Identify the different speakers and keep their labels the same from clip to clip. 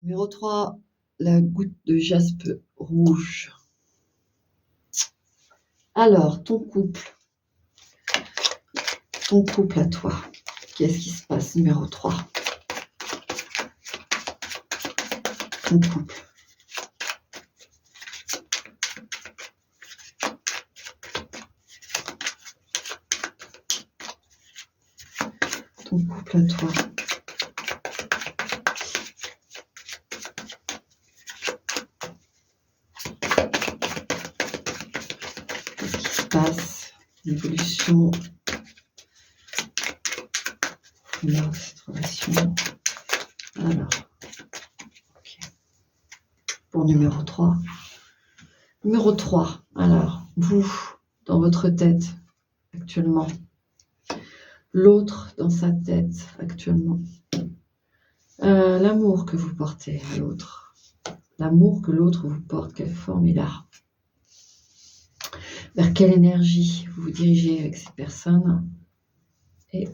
Speaker 1: Numéro 3, la goutte de jaspe rouge. Alors, ton couple à toi, qu'est-ce qui se passe? Numéro 3, ton couple. Ton couple à toi. Qu'est-ce qui se passe? L'évolution. Cette relation. Alors, ok. Pour numéro 3. Numéro 3, alors, vous, dans votre tête, actuellement. L'autre, dans sa tête, actuellement. L'amour que vous portez à l'autre. L'amour que l'autre vous porte, quelle forme il a. Vers quelle énergie vous vous dirigez avec cette personne. Et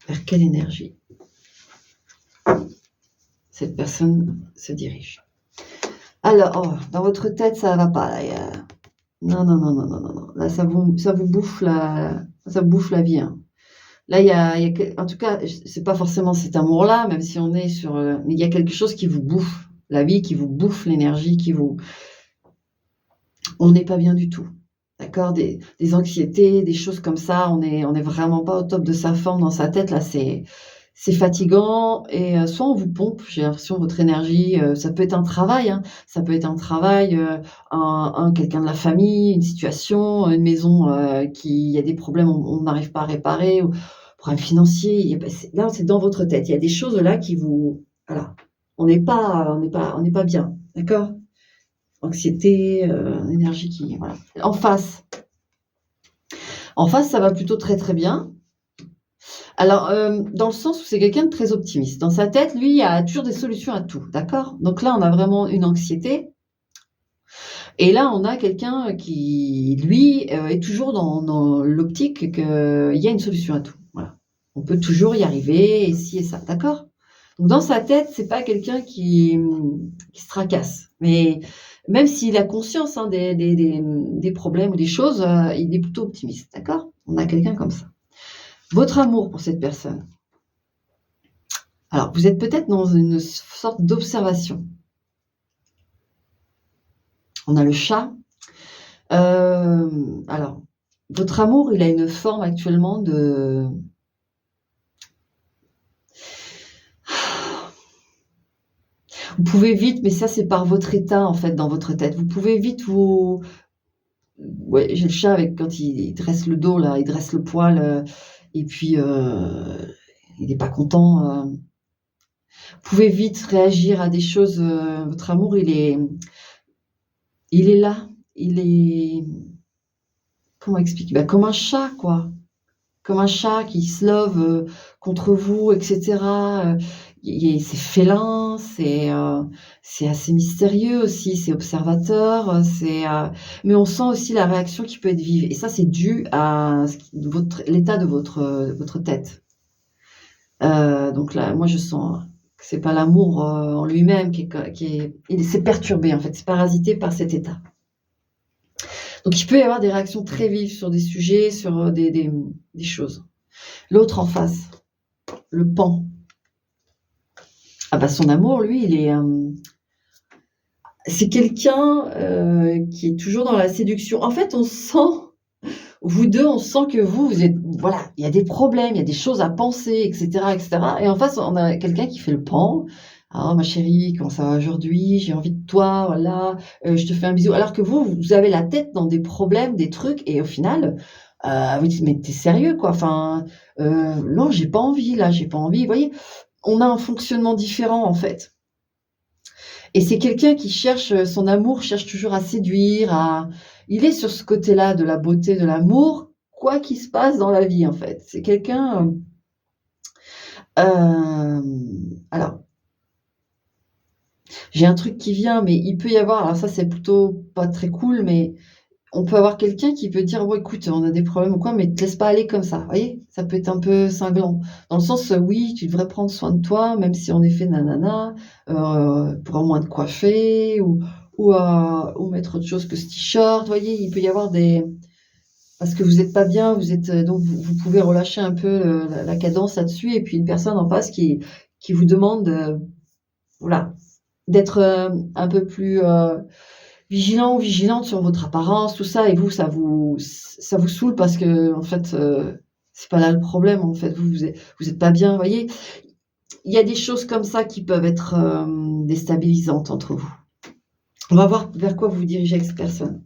Speaker 1: vers quelle énergie cette personne se dirige. Alors, dans votre tête, ça va pas. Là, non. Là, ça vous bouffe la vie. Hein. Là, il y a, en tout cas, c'est pas forcément cet amour-là, même si on est sur... mais il y a quelque chose qui vous bouffe la vie, qui vous bouffe l'énergie, On n'est pas bien du tout. D'accord, des anxiétés, des choses comme ça, on est vraiment pas au top de sa forme dans sa tête. Là, c'est fatigant et soit on vous pompe, j'ai l'impression, votre énergie, ça peut être un travail, hein, ça peut être un travail, quelqu'un de la famille, une situation, une maison, qui il y a des problèmes, on n'arrive pas à réparer ou problème financier, là, c'est dans votre tête. Il y a des choses là qui vous voilà, on n'est pas bien, d'accord? Anxiété, énergie qui voilà. En face, ça va plutôt très, très bien. Alors, dans le sens où c'est quelqu'un de très optimiste. Dans sa tête, lui, il y a toujours des solutions à tout, d'accord? Donc là, on a vraiment une anxiété et là, on a quelqu'un qui, lui, est toujours dans l'optique qu'il y a une solution à tout, voilà. On peut toujours y arriver et ci et ça, d'accord? Donc dans sa tête, c'est pas quelqu'un qui se tracasse, mais même s'il a conscience, hein, des problèmes ou des choses, il est plutôt optimiste, d'accord? On a quelqu'un comme ça. Votre amour pour cette personne. Alors, vous êtes peut-être dans une sorte d'observation. On a le chat. Alors, votre amour, il a une forme actuellement de... Vous pouvez vite, mais ça, c'est par votre état, en fait, dans votre tête. Vous pouvez vite vous... Ouais, j'ai le chat avec quand il dresse le dos, là, il dresse le poil, et puis il n'est pas content. Vous pouvez vite réagir à des choses. Votre amour, il est là. Il est... Comment expliquer? Comme un chat, quoi. Comme un chat qui se love contre vous, etc. C'est félin, c'est assez mystérieux aussi, c'est observateur, mais on sent aussi la réaction qui peut être vive. Et ça, c'est dû à l'état de votre tête. Donc là, moi, je sens que c'est pas l'amour en lui-même c'est perturbé en fait, c'est parasité par cet état. Donc il peut y avoir des réactions très vives sur des sujets, sur des choses. L'autre en face, le pan. Son amour, lui, c'est quelqu'un qui est toujours dans la séduction. En fait, on sent, vous deux, on sent que vous êtes, voilà, il y a des problèmes, il y a des choses à penser, etc., etc. Et en face, on a quelqu'un qui fait le pan. Ah, ma chérie, comment ça va aujourd'hui? J'ai envie de toi, voilà, je te fais un bisou. Alors que vous avez la tête dans des problèmes, des trucs, et au final, vous dites, mais t'es sérieux, quoi? Enfin, non, j'ai pas envie, là, j'ai pas envie. Vous voyez, on a un fonctionnement différent, en fait. Et c'est quelqu'un qui cherche, son amour cherche toujours à séduire, il est sur ce côté-là de la beauté, de l'amour, quoi qu'il se passe dans la vie, en fait. C'est quelqu'un, alors, j'ai un truc qui vient, mais il peut y avoir, alors ça, c'est plutôt pas très cool, mais on peut avoir quelqu'un qui peut dire: «Bon écoute, on a des problèmes ou quoi, mais te laisse pas aller comme ça». Vous voyez? Ça peut être un peu cinglant. Dans le sens, oui, tu devrais prendre soin de toi, même si en effet nanana, pour au moins te coiffer ou mettre autre chose que ce t-shirt. Vous voyez? Il peut y avoir des parce que vous êtes pas bien, vous êtes, donc vous pouvez relâcher un peu, la cadence là-dessus et puis une personne en face qui vous demande, voilà, d'être, un peu plus, vigilant ou vigilante sur votre apparence, tout ça et vous, ça vous saoule parce qu'en fait, c'est pas là le problème, en fait. Vous êtes pas bien, vous voyez? Il y a des choses comme ça qui peuvent être, déstabilisantes entre vous. On va voir vers quoi vous vous dirigez avec cette personne.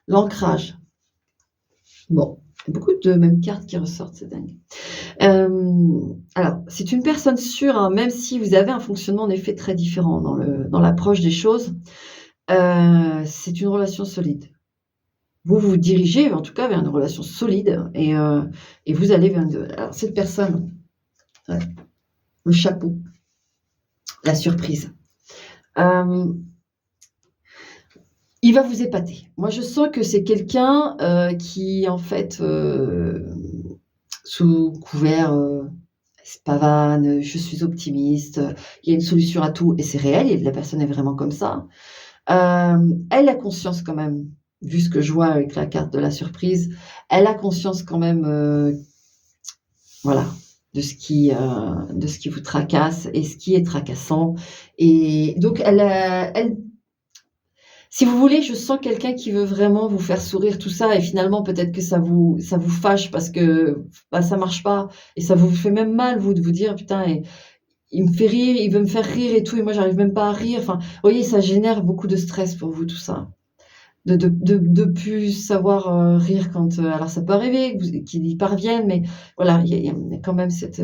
Speaker 1: L'ancrage. Bon, il y a beaucoup de mêmes cartes qui ressortent, c'est dingue. Alors, c'est une personne sûre, hein, même si vous avez un fonctionnement en effet très différent dans l'approche des choses, c'est une relation solide. Vous vous dirigez en tout cas vers une relation solide et vous allez vers une alors cette personne, ouais, le chapeau, la surprise. Il va vous épater. Moi, je sens que c'est quelqu'un, qui en fait, sous couvert, se pavane, «Je suis optimiste, il y a une solution à tout» et c'est réel et la personne est vraiment comme ça. Elle a conscience quand même, vu ce que je vois avec la carte de la surprise, elle a conscience quand même, voilà, de ce qui vous tracasse et ce qui est tracassant et donc elle si vous voulez, je sens quelqu'un qui veut vraiment vous faire sourire, tout ça et finalement peut-être que ça vous fâche parce que, bah, ça marche pas et ça vous fait même mal, vous, de vous dire: «Putain et il me fait rire, il veut me faire rire et tout et moi j'arrive même pas à rire». Enfin, vous voyez, ça génère beaucoup de stress pour vous tout ça. De plus savoir, rire quand, alors ça peut arriver que vous qu'il y parvienne, mais voilà, il y a quand même cette,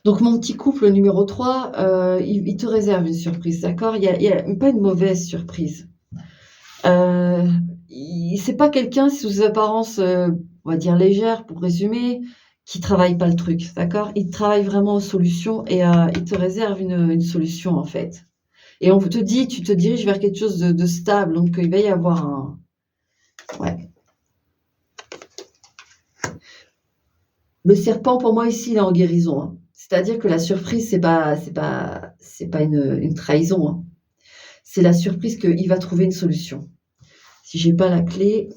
Speaker 1: donc mon petit couple numéro 3, il te réserve une surprise, d'accord? Il y a pas une mauvaise surprise. Heu, il c'est pas quelqu'un sous ses apparences, on va dire légères pour résumer, qui travaille pas le truc, d'accord? Il travaille vraiment aux solutions et il te réserve une solution en fait et on te dit: «Tu te diriges vers quelque chose de stable», donc il va y avoir un ouais. Le serpent pour moi ici, il est en guérison, hein. C'est-à-dire que la surprise, c'est pas une trahison, hein. C'est la surprise qu'il va trouver une solution. Si j'ai pas la clé,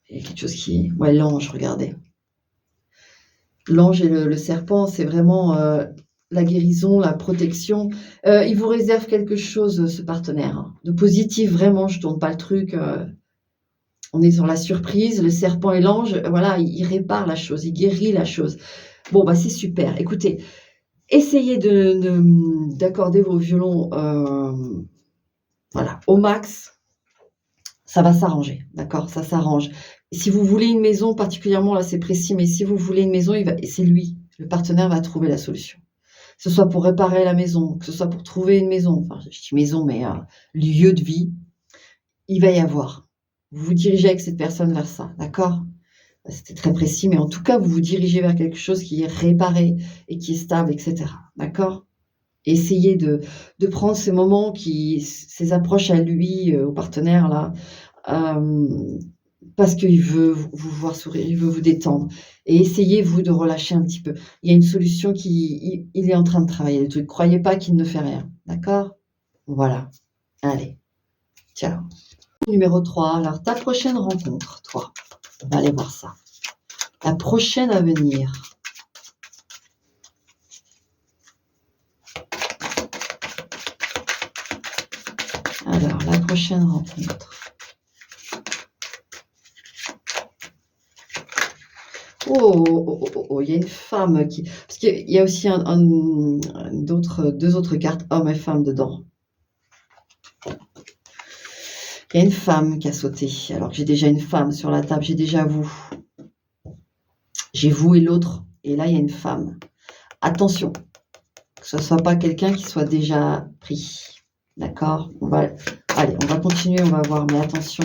Speaker 1: il y a quelque chose qui ouais, l'ange, regardez. L'ange et le serpent, c'est vraiment, la guérison, la protection. Il vous réserve quelque chose, ce partenaire, hein, de positif, vraiment, je tourne pas le truc, on est sur la surprise, le serpent et l'ange, voilà, il répare la chose, il guérit la chose. Bon, bah, c'est super. Écoutez, essayez d'accorder vos violons, voilà, au max. Ça va s'arranger, d'accord? Ça s'arrange. Si vous voulez une maison particulièrement, là, c'est précis, mais si vous voulez une maison, il va c'est lui, le partenaire va trouver la solution. Que ce soit pour réparer la maison, que ce soit pour trouver une maison, enfin, je dis maison, mais lieu de vie, il va y avoir. Vous vous dirigez avec cette personne vers ça, d'accord? C'était très précis, mais en tout cas, vous vous dirigez vers quelque chose qui est réparé et qui est stable et cetera, d'accord? Essayez de prendre ces moments ces approches à lui, au partenaire là, hem, parce qu'il veut vous voir sourire, il veut vous détendre et essayez vous de relâcher un petit peu. Il y a une solution il est en train de travailler le truc. Croyez pas qu'il ne fait rien, d'accord? Voilà. Allez, ciao. Numéro 3. Alors ta prochaine rencontre, toi, on va aller voir ça. La prochaine à venir. Alors la prochaine rencontre. Oh, oh, oh, oh, oh, il y a une femme qui parce qu'il y a aussi d'autres 2 autres cartes, homme et femme dedans. Il y a une femme qui a sauté, alors que j'ai déjà une femme sur la table, j'ai déjà vous. J'ai vous et l'autre et là, il y a une femme. Attention, que ce soit pas quelqu'un qui soit déjà pris. D'accord? Allez, on va continuer, on va voir, mais attention.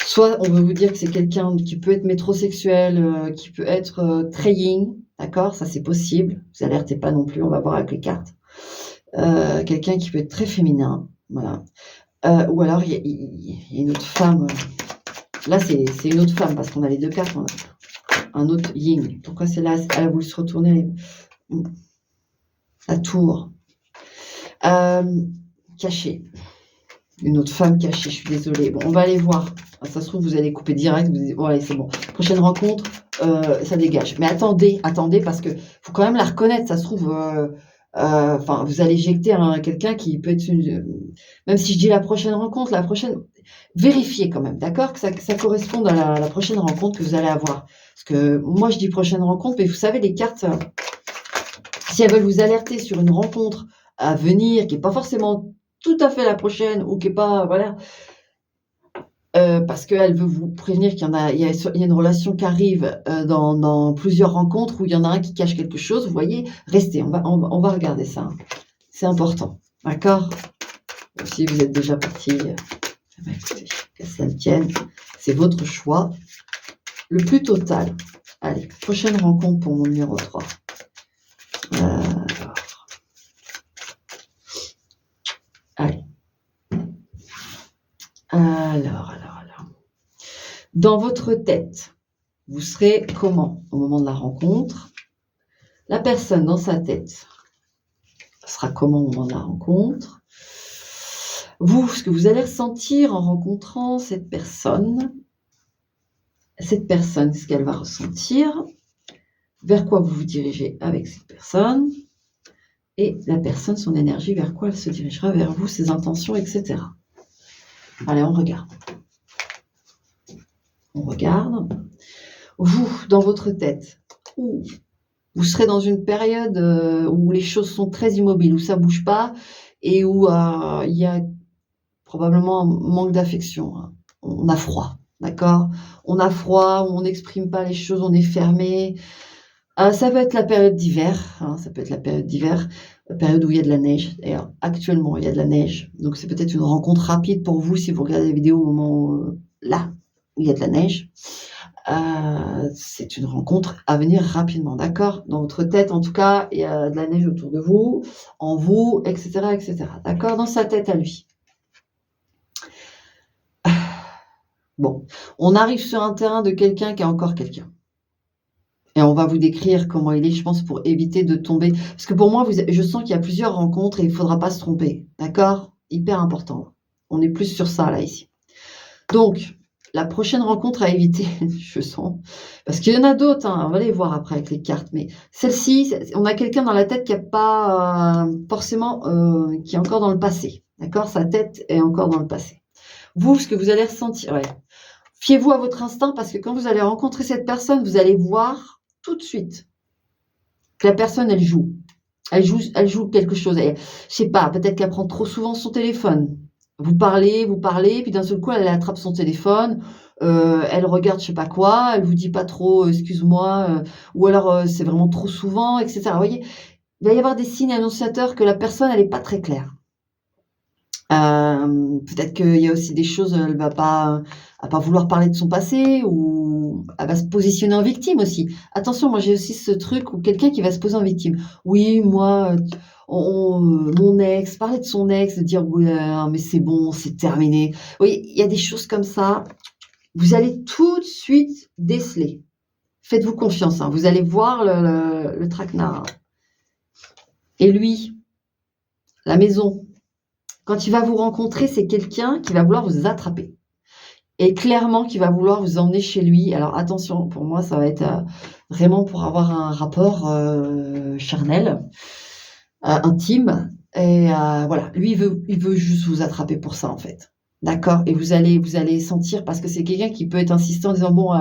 Speaker 1: Soit on veut vous dire que c'est quelqu'un qui peut être métrosexuel, qui peut être, très yin, d'accord? Ça, c'est possible. Vous alertez pas non plus, on va voir avec les cartes. Quelqu'un qui peut être très féminin, voilà. Ou alors il y a une autre femme, là c'est une autre femme parce qu'on a les 2 cartes, on a un autre yin. Pourquoi celle-là, elle a voulu se retourner? La tour. Cachée. Une autre femme cachée, je suis désolée. Bon, on va aller voir. Ça se trouve, vous allez couper direct, vous dites: «Bon allez, c'est bon. Prochaine rencontre, ça dégage». Mais attendez, parce que faut quand même la reconnaître. Ça se trouve, enfin, vous allez éjecter quelqu'un qui peut être même si je dis la prochaine rencontre, vérifiez quand même, d'accord? Que ça corresponde à la prochaine rencontre que vous allez avoir. Parce que moi, je dis prochaine rencontre, mais vous savez, les cartes, si elles veulent vous alerter sur une rencontre à venir, qui est pas forcément tout à fait la prochaine ou qui est pas, voilà, parce qu'elle veut vous prévenir il y a une relation qui arrive, dans plusieurs rencontres où il y en a un qui cache quelque chose, vous voyez? Restez, on va regarder ça, hein. C'est important, d'accord? Si vous êtes déjà parti, bah, écoutez, que ça le tienne, c'est votre choix, le plus total. Allez, prochaine rencontre pour mon numéro 3. Allez. Alors. Dans votre tête, vous serez comment au moment de la rencontre? La personne dans sa tête sera comment au moment de la rencontre? Vous, ce que vous allez ressentir en rencontrant cette personne, ce qu'elle va ressentir, vers quoi vous vous dirigez avec cette personne, et la personne, son énergie, vers quoi elle se dirigera, vers vous, ses intentions, etc. Allez, on regarde. Vous, dans votre tête, vous serez dans une période où les choses sont très immobiles, où ça bouge pas et où il y a probablement un manque d'affection. Hein. On a froid, d'accord? On a froid, on n'exprime pas les choses, on est fermé. Ça peut être la période d'hiver, hein, la période où il y a de la neige. D'ailleurs, actuellement, il y a de la neige. Donc, c'est peut-être une rencontre rapide pour vous si vous regardez la vidéo au moment là où il y a de la neige. C'est une rencontre à venir rapidement, d'accord? Dans votre tête, en tout cas, il y a de la neige autour de vous, en vous, etc., d'accord? Dans sa tête à lui. Bon, on arrive sur un terrain de quelqu'un qui a encore quelqu'un. Et on va vous décrire comment il est, je pense, pour éviter de tomber. Parce que pour moi, je sens qu'il y a plusieurs rencontres et il ne faudra pas se tromper, d'accord? Hyper important. On est plus sur ça, là, ici. Donc, la prochaine rencontre à éviter, je sens, parce qu'il y en a d'autres, hein, on va les voir après avec les cartes, mais celle-ci, on a quelqu'un dans la tête qui n'a pas forcément, qui est encore dans le passé, d'accord? Sa tête est encore dans le passé. Vous, ce que vous allez ressentir, ouais. Fiez-vous à votre instinct parce que quand vous allez rencontrer cette personne, vous allez voir tout de suite que la personne, elle joue quelque chose. Je sais pas, peut-être qu'elle prend trop souvent son téléphone. Vous parlez, puis d'un seul coup, elle attrape son téléphone, elle regarde je sais pas quoi, elle vous dit pas trop «excuse-moi», ou alors, c'est vraiment trop souvent, etc. Vous voyez? Il va y avoir des signes annonciateurs que la personne, elle est pas très claire. Peut-être qu'il y a aussi des choses, elle va pas vouloir parler de son passé ou elle va se positionner en victime aussi. Attention, moi j'ai aussi ce truc où quelqu'un qui va se poser en victime. Oui, moi, mon ex, parler de son ex, de dire: «Ouais, mais c'est bon, c'est terminé». Vous voyez, il y a des choses comme ça, vous allez tout de suite déceler. Faites-vous confiance, hein, vous allez voir le traquenard. Et lui, la maison. Quand il va vous rencontrer, c'est quelqu'un qui va vouloir vous attraper et clairement qui va vouloir vous emmener chez lui. Alors attention, pour moi, ça va être, vraiment pour avoir un rapport, charnel, intime et voilà. Lui, il veut juste vous attraper pour ça, en fait. D'accord? Et vous allez sentir parce que c'est quelqu'un qui peut être insistant en disant: «Bon,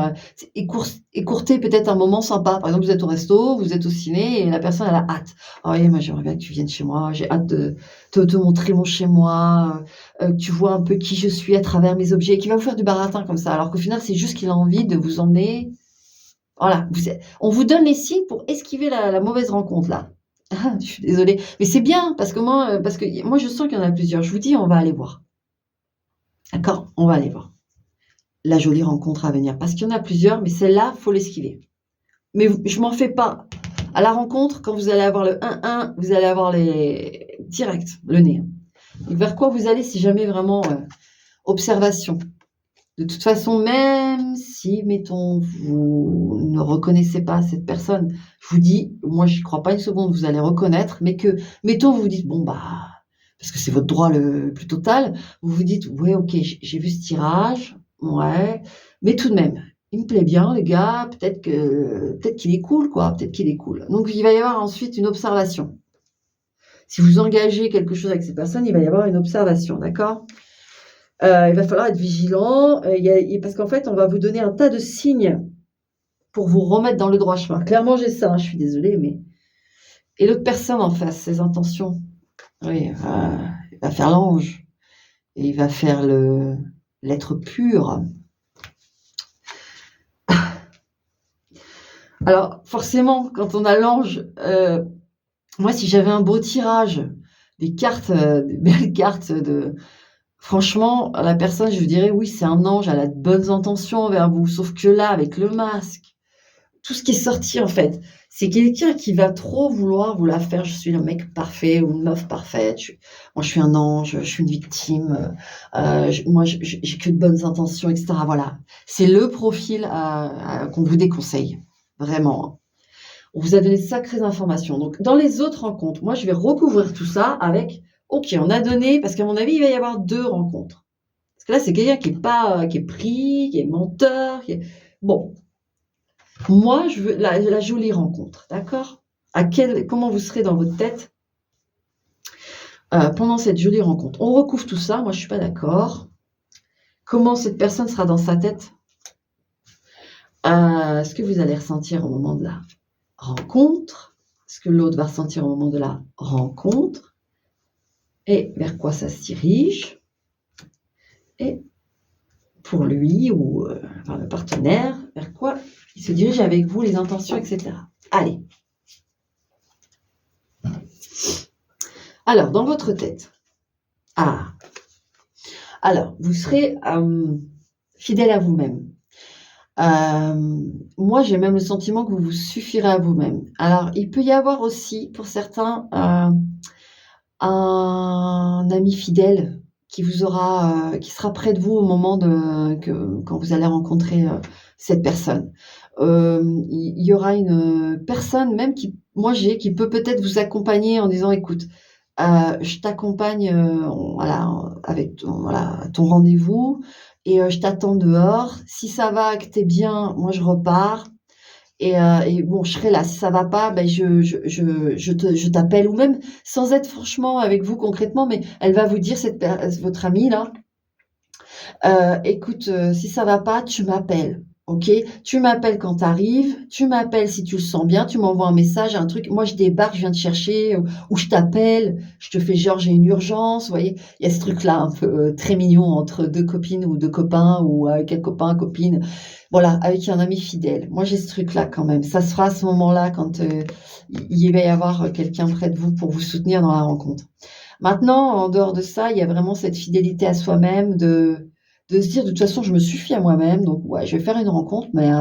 Speaker 1: écourter peut-être un moment sympa». Par exemple, vous êtes au resto, vous êtes au ciné et la personne, elle a hâte. «Ah oui, moi, j'aimerais bien que tu viennes chez moi, j'ai hâte de te montrer mon chez moi, que tu vois un peu qui je suis à travers mes objets», qui va vous faire du baratin comme ça, alors qu'au final, c'est juste qu'il a envie de vous emmener voilà, on vous donne les signes pour esquiver la mauvaise rencontre, là. Ah, je suis désolée, mais c'est bien parce que moi, je sens qu'il y en a plusieurs. Je vous dis, on va aller voir. D'accord? On va aller voir. La jolie rencontre à venir, parce qu'il y en a plusieurs, mais celle-là, faut l'esquiver. Mais je m'en fais pas. À la rencontre, quand vous allez avoir le 1-1, vous allez avoir direct, le nez. Et vers quoi vous allez si jamais vraiment observation. De toute façon, même si, mettons, vous ne reconnaissez pas cette personne, je vous dis, moi, j'y crois pas une seconde, vous allez reconnaître, mais que, mettons, vous vous dites, bon, bah, parce que c'est votre droit le plus total, vous vous dites, ouais, ok, j'ai vu ce tirage, ouais, mais tout de même, il me plaît bien, le gars, peut-être qu'il est cool, quoi, peut-être qu'il est cool. Donc, il va y avoir ensuite une observation. Si vous engagez quelque chose avec ces personnes, il va y avoir une observation, d'accord? Il va falloir être vigilant, parce qu'en fait, on va vous donner un tas de signes pour vous remettre dans le droit chemin. Clairement, j'ai ça, hein, je suis désolée, mais et l'autre personne en face, ses intentions, oui, il va faire l'ange et il va faire l'être pur. Alors forcément, quand on a l'ange, moi, si j'avais un beau tirage, des cartes, des belles cartes de franchement, la personne, je vous dirais: «Oui, c'est un ange, elle a de bonnes intentions envers vous». Sauf que là, avec le masque, tout ce qui est sorti, en fait, c'est quelqu'un qui va trop vouloir vous la faire: «Je suis le mec parfait ou une meuf parfaite, je suis un ange, je suis une victime, j'ai que de bonnes intentions» et cetera. Voilà. C'est le profil qu'on vous déconseille, vraiment, hein. On vous a donné de sacrées informations. Donc dans les autres rencontres, moi, je vais recouvrir tout ça avec: «OK, on a donné» parce qu'à mon avis, il va y avoir 2 rencontres. Parce que là, c'est quelqu'un qui est pas, qui est pris, qui est menteur, qui est bon. Moi, je veux la jolie rencontre, d'accord? Comment vous serez dans votre tête, pendant cette jolie rencontre? On recouvre tout ça, moi, je suis pas d'accord. Comment cette personne sera dans sa tête? Ce que vous allez ressentir au moment de la rencontre, ce que l'autre va ressentir au moment de la rencontre et vers quoi ça se dirige et pour lui ou, enfin le partenaire, vers quoi il se dirige avec vous, les intentions et cetera. Allez. Alors dans votre tête, alors vous serez, fidèle à vous-même. Moi, j'ai même le sentiment que vous vous suffirez à vous-même. Alors, il peut y avoir aussi, pour certains, un ami fidèle qui sera près de vous au moment quand vous allez rencontrer, cette personne. Il y aura une personne même qui peut peut-être vous accompagner en disant: «Écoute, je t'accompagne, voilà, avec ton rendez-vous et je t'attends dehors. Si ça va, que tu es bien, moi je repars et bon, je serai là. Si ça va pas, ben je t'appelle» ou même sans être franchement avec vous concrètement, mais elle va vous dire votre amie là: «Écoute, si ça va pas, tu m'appelles, OK? Tu m'appelles quand tu arrives, tu m'appelles si tu le sens bien, tu m'envoies un message, un truc. Moi, je débarque, je viens te chercher ou je t'appelle, je te fais genre j'ai une urgence», vous voyez? Il y a ce truc-là un peu, très mignon entre 2 copines ou 2 copains ou avec un copain, copine, voilà, avec un ami fidèle. Moi, j'ai ce truc-là quand même. Ça se fera à ce moment-là quand, il va y avoir, quelqu'un près de vous pour vous soutenir dans la rencontre. Maintenant, en dehors de ça, il y a vraiment cette fidélité à soi-même de se dire: «De toute façon, je me suffis à moi-même, donc ouais, je vais faire une rencontre, mais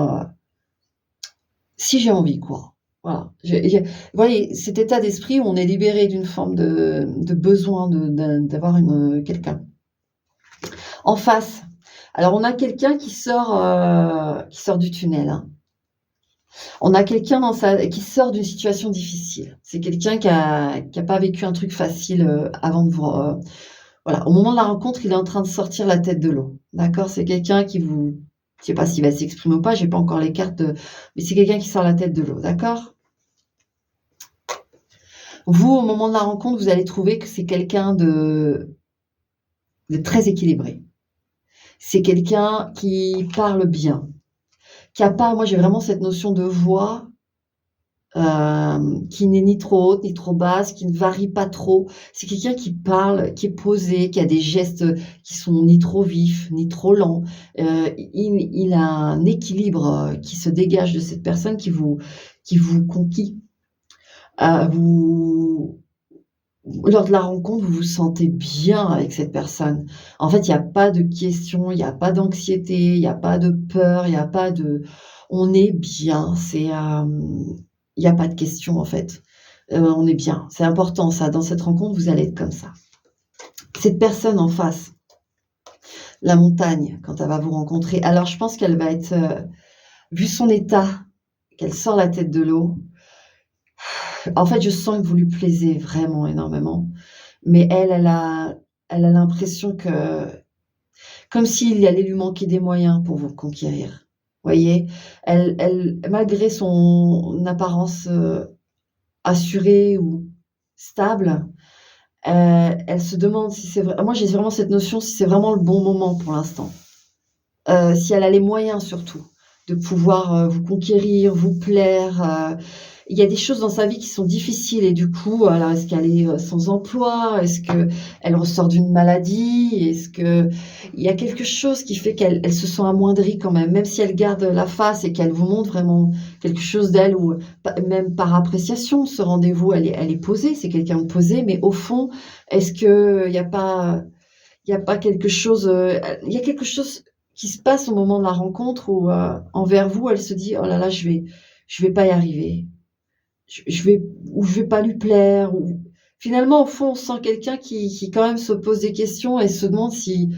Speaker 1: si j'ai envie, quoi». Voilà. Vous voyez, cet état d'esprit où on est libéré d'une forme de besoin d'avoir quelqu'un. En face, alors on a quelqu'un qui sort du tunnel, hein. On a quelqu'un qui sort d'une situation difficile. C'est quelqu'un qui a pas vécu un truc facile, avant de vous voilà, au moment de la rencontre, il est en train de sortir la tête de l'eau. D'accord? C'est quelqu'un je sais pas s'il va s'exprimer ou pas, j'ai pas encore les cartes, mais c'est quelqu'un qui sort la tête de l'eau, d'accord? Vous, au moment de la rencontre, vous allez trouver que c'est quelqu'un de très équilibré. C'est quelqu'un qui parle bien, qui a pas moi j'ai vraiment cette notion de voix qui n'est ni trop haute, ni trop basse, qui ne varie pas trop. C'est quelqu'un qui parle, qui est posé, qui a des gestes, qui sont ni trop vifs, ni trop lents. Il a un équilibre, qui se dégage de cette personne qui vous conquit. Vous lors de la rencontre, vous vous sentez bien avec cette personne. En fait, il y a pas de questions, il y a pas d'anxiété, il y a pas de peur, il y a pas de on est bien, il y a pas de questions, en fait. On est bien. C'est important ça, dans cette rencontre, vous allez être comme ça. Cette personne en face, la montagne, quand elle va vous rencontrer, alors je pense qu'elle va être, vu son état, qu'elle sort la tête de l'eau, en fait, je sens que vous lui plaisez vraiment énormément, mais elle a l'impression que comme s'il allait lui manquer des moyens pour vous conquérir. Voyez? Elle malgré son apparence, assurée ou stable, elle se demande si c'est vrai moi j'ai vraiment cette notion, si c'est vraiment le bon moment pour l'instant. Si elle a les moyens surtout de pouvoir, vous conquérir, vous plaire, il y a des choses dans sa vie qui sont difficiles et du coup, alors est-ce qu'elle est, sans emploi? Est-ce qu'elle ressort d'une maladie? Est-ce qu'il y a quelque chose qui fait qu'elle se sent amoindrie quand même? Même si elle garde la face et qu'elle vous montre vraiment quelque chose d'elle ou pa même par appréciation, ce rendez-vous, elle est posée, c'est quelqu'un de posé, mais au fond, est-ce qu'il y a pas quelque chose, il y a quelque chose qui se passe au moment de la rencontre où, envers vous, elle se dit: «Oh là là, je vais pas y arriver. Je vais ou je vais pas lui plaire» ou finalement, au fond, on sent quelqu'un qui quand même se pose des questions et se demande si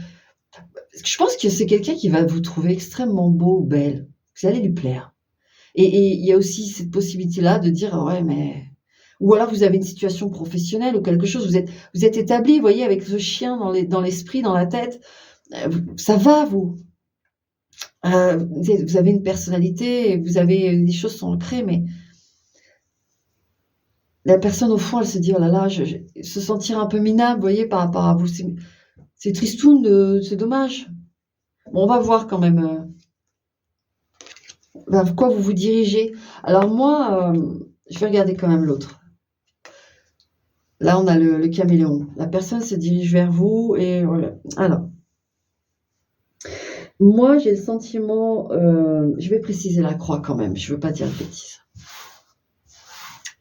Speaker 1: parce que je pense que c'est quelqu'un qui va vous trouver extrêmement beau ou belle. Vous allez lui plaire et il y a aussi cette possibilité-là de dire: «Ah ouais, mais» ou alors vous avez une situation professionnelle ou quelque chose, vous êtes établis, vous voyez, avec ce chien dans l'esprit, dans la tête, ça va vous. Vous avez une personnalité, vous avez des choses sont ancrées, mais la personne au fond, elle se dit: «Oh là là, je» se sentir un peu minable, vous voyez, par rapport à vous. C'est tristoun, c'est dommage. Bon, on va voir quand même, vers quoi vous vous dirigez. Alors moi, je vais regarder quand même l'autre. Là, on a le caméléon. La personne se dirige vers vous et voilà. Alors, moi, j'ai le sentiment, je vais préciser la croix quand même, je veux pas dire de bêtises.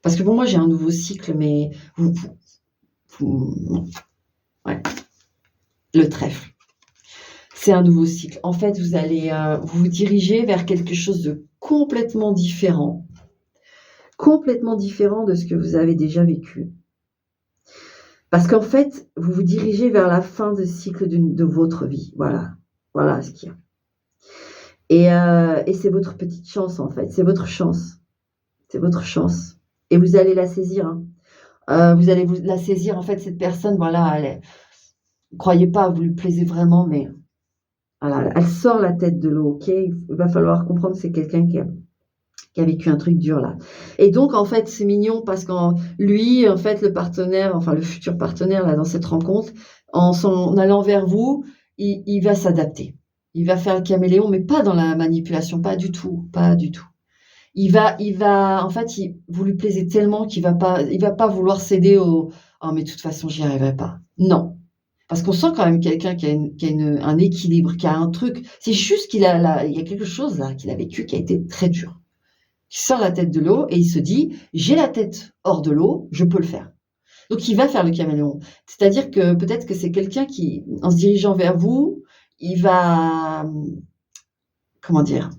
Speaker 1: Parce que pour moi, j'ai un nouveau cycle, mais non, ouais, le trèfle. C'est un nouveau cycle. En fait, vous allez, vous vous dirigez vers quelque chose de complètement différent de ce que vous avez déjà vécu. Parce qu'en fait, vous vous dirigez vers la fin de cycle de votre vie. Voilà, voilà ce qu'il y a et c'est votre petite chance, en fait, c'est votre chance et vous allez la saisir, hein. Vous allez vous la saisir, en fait, cette personne, voilà, elle est croyez pas, vous lui plaisez vraiment, mais voilà, elle sort la tête de l'eau, OK? Il va falloir comprendre que c'est quelqu'un qui a vécu un truc dur là et donc en fait, c'est mignon parce qu'en lui, en fait, le partenaire, enfin le futur partenaire là, dans cette rencontre, en allant vers vous, il va s'adapter. Il va faire le caméléon, mais pas dans la manipulation, pas du tout, pas du tout. Il va en fait, vous lui plaisez tellement qu'il va pas vouloir céder au: «Oh mais de toute façon, j'y arriverai pas». Non, parce qu'on sent quand même quelqu'un qui a un équilibre, qui a un truc. C'est juste il y a quelque chose là qu'il a vécu qui a été très dur. Qui sort la tête de l'eau et il se dit: «J'ai la tête hors de l'eau, je peux le faire». Donc il va faire le caméléon. C'est-à-dire que peut-être que c'est quelqu'un qui, en se dirigeant vers vous, il va, comment dire?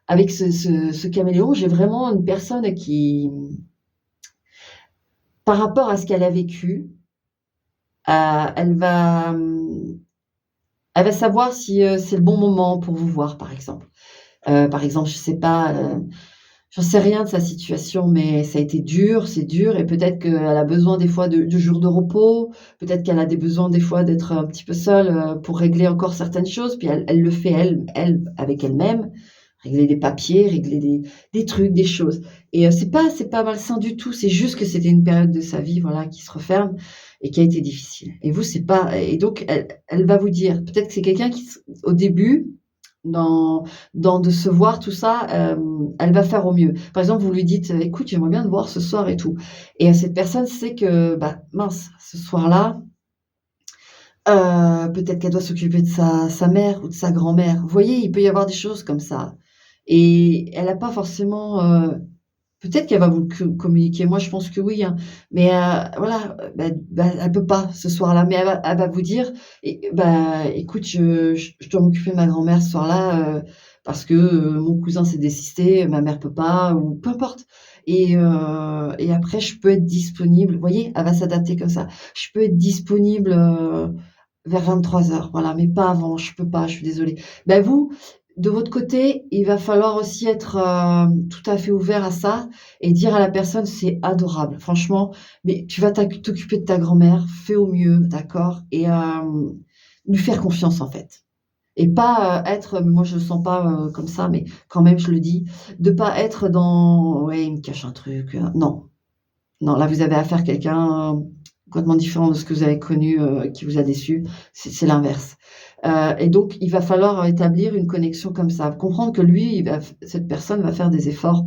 Speaker 1: Avec ce caméléon, j'ai vraiment une personne qui, par rapport à ce qu'elle a vécu, elle va, elle va savoir si, c'est le bon moment pour vous voir, par exemple. Par exemple, je sais pas, j'en sais rien de sa situation, mais ça a été dur, c'est dur et peut-être qu'elle a besoin des fois de jours de repos, peut-être qu'elle a des besoins des fois d'être un petit peu seule, pour régler encore certaines choses, puis elle le fait elle avec elle-même, régler des papiers, régler des trucs, des choses et c'est pas malsain du tout, c'est juste que c'était une période de sa vie, voilà, qui se referme et qui a été difficile et vous, c'est pas et donc elle va vous dire peut-être que c'est quelqu'un qui s au début, dans de se voir tout ça, elle va faire au mieux. Par exemple, vous lui dites: «Écoute, j'aimerais bien te voir ce soir et tout» et cette personne sait que, bah, mince, ce soir-là, peut-être qu'elle doit s'occuper de sa mère ou de sa grand-mère. Vous voyez, il peut y avoir des choses comme ça et elle a pas forcément, peut-être qu'elle va vous le communiquer, moi je pense que oui, hein, mais voilà, bah, elle peut pas ce soir-là, mais elle va vous dire: «Bah, écoute, je dois m'occuper de ma grand-mère ce soir-là, parce que mon cousin s'est désisté, ma mère peut pas, ou peu importe. Et après, je peux être disponible. Vous voyez, elle va s'adapter comme ça. Je peux être disponible vers 23h, voilà, mais pas avant. Je peux pas, je suis désolée. Ben vous, de votre côté, il va falloir aussi être tout à fait ouvert à ça et dire à la personne, c'est adorable, franchement, mais tu vas t'occuper de ta grand-mère, fais au mieux, d'accord? Et lui faire confiance en fait. Et pas être, moi je le sens pas comme ça, mais quand même je le dis, de pas être dans ouais, il me cache un truc, non, non, là vous avez affaire à quelqu'un complètement différent de ce que vous avez connu, qui vous a déçu, c'est l'inverse. Et donc il va falloir établir une connexion comme ça, comprendre que lui, cette personne va faire des efforts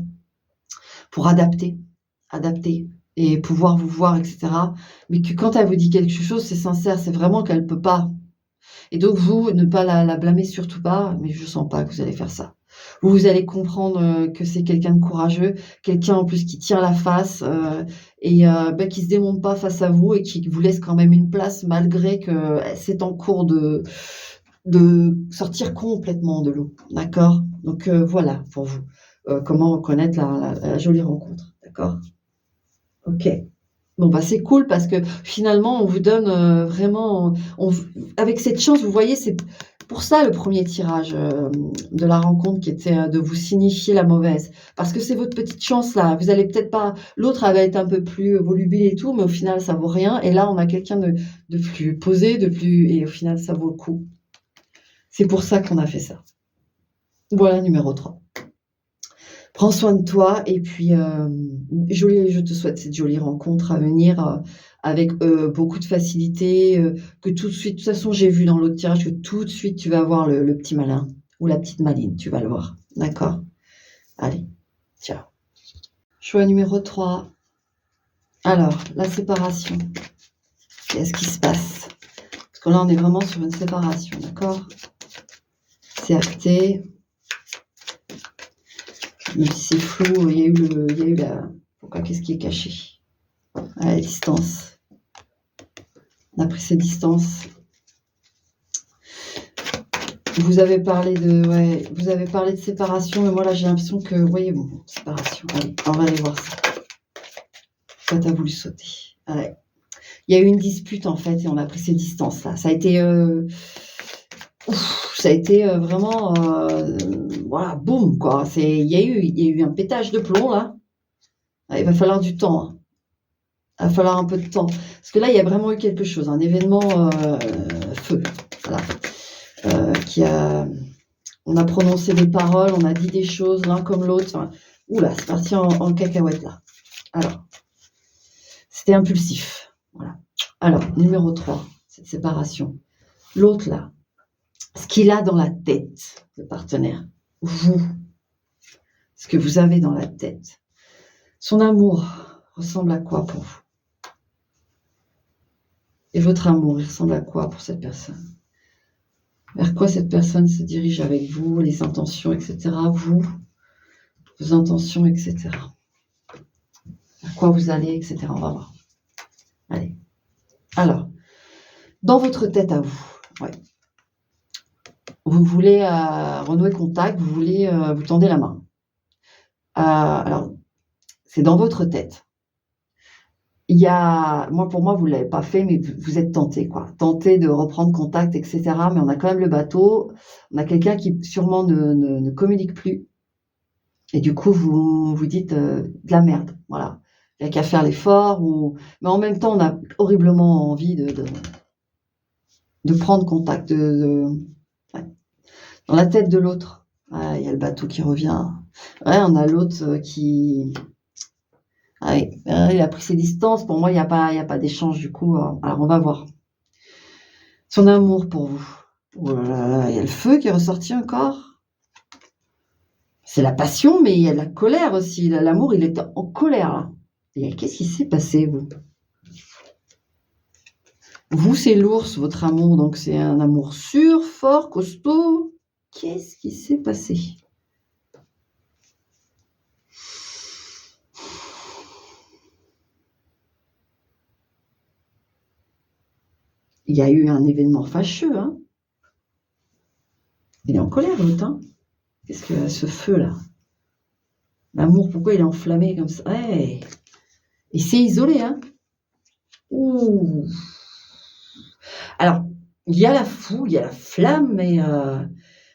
Speaker 1: pour adapter et pouvoir vous voir, et cetera. Mais que quand elle vous dit quelque chose, c'est sincère, c'est vraiment qu'elle peut pas. Et donc vous, ne pas la blâmer surtout pas, mais je sens pas que vous allez faire ça. Vous allez comprendre, que c'est quelqu'un de courageux, quelqu'un en plus qui tient la face, bah, qui se démonte pas face à vous et qui vous laisse quand même une place malgré que, c'est en cours de sortir complètement de l'eau, d'accord? Donc voilà pour vous, comment reconnaître la jolie rencontre, d'accord? OK. Bon, bah, c'est cool parce que finalement, on vous donne, vraiment on v avec cette chance, vous voyez, c'est pour ça le premier tirage, de la rencontre qui était, de vous signifier la mauvaise. Parce que c'est votre petite chance là, vous allez peut-être pas l'autre elle va être un peu plus volubile et tout, mais au final ça vaut rien et là on a quelqu'un de plus posé, de plus et au final ça vaut le coup. C'est pour ça qu'on a fait ça. Voilà numéro 3. Prends soin de toi et puis, je te souhaite cette jolie rencontre à venir, avec, beaucoup de facilité, que tout de suite de toute façon, j'ai vu dans l'autre tirage que tout de suite tu vas voir le petit malin ou la petite maline, tu vas le voir. D'accord? Allez, ciao. Choix numéro 3. Alors, la séparation. Qu'est-ce qui se passe? Parce que là, on est vraiment sur une séparation, d'accord? C'est acté. Même si c'est flou, il y a eu la pourquoi? Qu'est-ce qui est caché? À la distance. On a pris ses distances. Vous avez parlé de séparation, mais moi là j'ai l'impression que, voyez, bon, séparation. Allez, on va aller voir ça. Toi, t'as voulu sauter. Ouais. Il y a eu une dispute en fait et on a pris ses distances là. Ça a été, vraiment, voilà, boum quoi. Il y a eu un pétage de plomb là. Ah, il va falloir du temps, hein. Il va falloir un peu de temps. Parce que là, il y a vraiment eu quelque chose, un événement feu. Voilà. Qui a On a prononcé des paroles, on a dit des choses l'un comme l'autre. Enfin, oula, c'est parti en cacahuète là. Alors, c'était impulsif. Voilà. Alors, numéro 3, cette séparation. L'autre là, ce qu'il a dans la tête, le partenaire, vous, ce que vous avez dans la tête. Son amour ressemble à quoi pour vous? Et votre amour, il ressemble à quoi pour cette personne? Vers quoi cette personne se dirige avec vous, les intentions, etc. Vous, vos intentions, etc. À quoi vous allez, etc. On va voir. Allez. Alors, dans votre tête à vous, ouais. Vous voulez renouer contact, vous voulez, vous tendez la main. Alors, c'est dans votre tête. Il y a, pour moi, vous l'avez pas fait, mais vous êtes tenté, quoi. Tenté de reprendre contact, etc. Mais on a quand même le bateau. On a quelqu'un qui sûrement ne communique plus. Et du coup, vous vous dites de la merde, voilà. Il n'y a qu'à faire l'effort, mais en même temps, on a horriblement envie de prendre contact, ouais. Dans la tête de l'autre, ouais, il y a le bateau qui revient. Ouais, on a l'autre qui, ouais, il a pris ses distances. Pour moi, il y a pas d'échange du coup. Alors on va voir. Son amour pour vous. Oh là là, il y a le feu qui est ressorti encore. C'est la passion, mais il y a de la colère aussi. L'amour, il est en colère là. Et qu'est-ce qui s'est passé, vous? Vous, c'est l'ours, votre amour, donc c'est un amour sûr, fort, costaud. Qu'est-ce qui s'est passé? Il y a eu un événement fâcheux, hein? Il est en colère, l'autre, hein? Qu'est-ce que ce feu-là? L'amour, pourquoi il est enflammé comme ça? Ouais. Et c'est isolé, hein? Ouh! Alors, il y a la foule, il y a la flamme, mais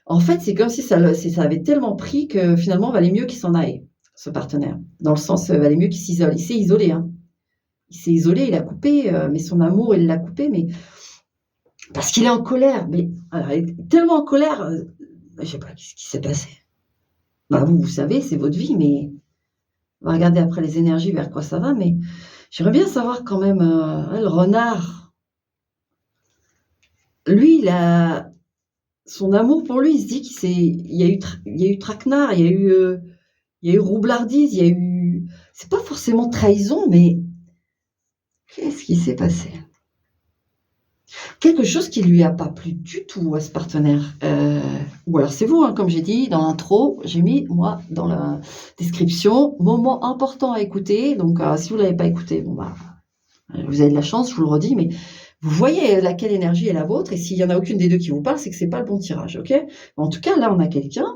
Speaker 1: en fait, c'est comme si ça avait tellement pris que finalement, valait mieux qu'il s'en aille, ce partenaire. Dans le sens, valait mieux qu'il s'isole. Il s'est isolé, hein. Il s'est isolé, il a coupé, mais son amour, il l'a coupé, mais parce qu'il est en colère. Mais alors, il est tellement en colère, je sais pas, qu'est-ce qui s'est passé? Bah, vous savez, c'est votre vie, mais on va regarder après les énergies vers quoi ça va, mais j'aimerais bien savoir quand même, le renard, lui, son amour pour lui, il se dit il y a eu traquenard, il y a eu roublardise, il y a eu c'est pas forcément trahison, mais qu'est-ce qui s'est passé? Quelque chose qui lui a pas plu du tout à ce partenaire, ou alors c'est vous, hein, comme j'ai dit dans l'intro, j'ai mis moi dans la description, moment important à écouter, donc si vous l'avez pas écouté, bon bah, vous avez de la chance, je vous le redis, mais vous voyez laquelle énergie est la vôtre et s'il y en a aucune des 2 qui vous parle, c'est que c'est pas le bon tirage, OK? En tout cas, là, on a quelqu'un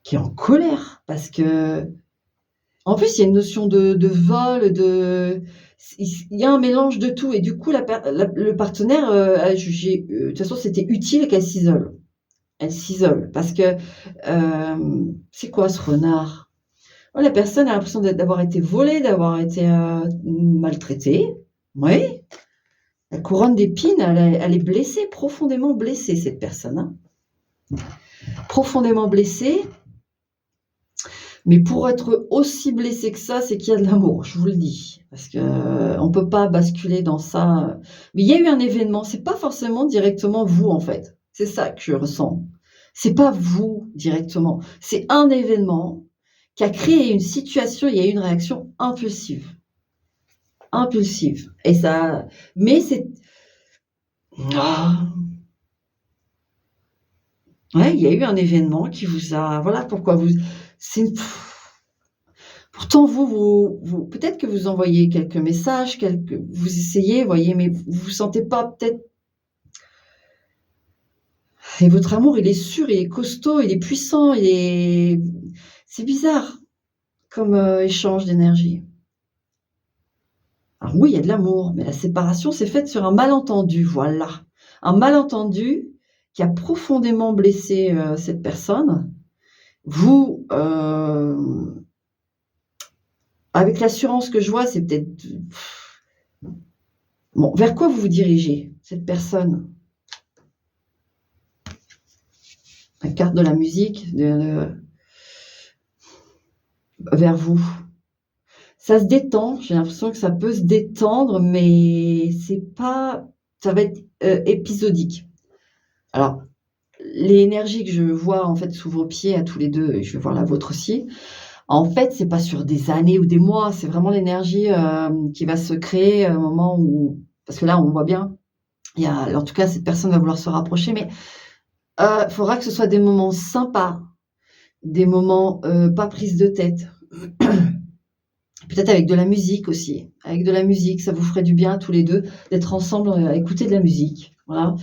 Speaker 1: qui est en colère parce qu'en plus, il y a une notion de vol, il y a un mélange de tout et du coup, le partenaire, a jugé, de toute façon, c'était utile qu'elle s'isole. Elle s'isole parce que, c'est quoi ce renard? Oh, la personne a l'impression d'avoir été volée, d'avoir été, maltraitée. Oui, la couronne d'épines, elle est blessée, profondément blessée, cette personne, hein. Profondément blessée. Mais pour être aussi blessé que ça, c'est qu'il y a de l'amour, je vous le dis. Parce que on peut pas basculer dans ça. Mais il y a eu un événement, c'est pas forcément directement vous, en fait. C'est ça que je ressens. C'est pas vous directement. C'est un événement qui a créé une situation, il y a eu une réaction impulsive. Impulsive. Et ça. Mais c'est. Ah. Ouais, il y a eu un événement qui vous a. Voilà pourquoi vous. C'est une. Pourtant, vous peut-être que vous envoyez quelques messages, vous essayez, voyez, mais vous sentez pas peut-être et votre amour, il est sûr, il est costaud, il est puissant, c'est bizarre comme, échange d'énergie. Alors oui, il y a de l'amour, mais la séparation s'est faite sur un malentendu, voilà. Un malentendu qui a profondément blessé, cette personne. Vous, avec l'assurance que je vois, c'est peut-être bon, vers quoi vous vous dirigez, cette personne? La carte de la musique vers vous. Ça se détend, j'ai l'impression que ça peut se détendre, mais c'est pas ça va être, épisodique. Alors, l'énergie que je vois, en fait, sous vos pieds à tous les 2 et je vais voir la vôtre aussi, en fait, c'est pas sur des années ou des mois, c'est vraiment l'énergie, qui va se créer à un moment où parce que là, on voit bien, il y a en tout cas, cette personne va vouloir se rapprocher, mais, faudra que ce soit des moments sympas, des moments, pas prise de tête. Peut-être avec de la musique aussi. Avec de la musique, ça vous ferait du bien tous les 2 d'être ensemble, à écouter de la musique. Voilà.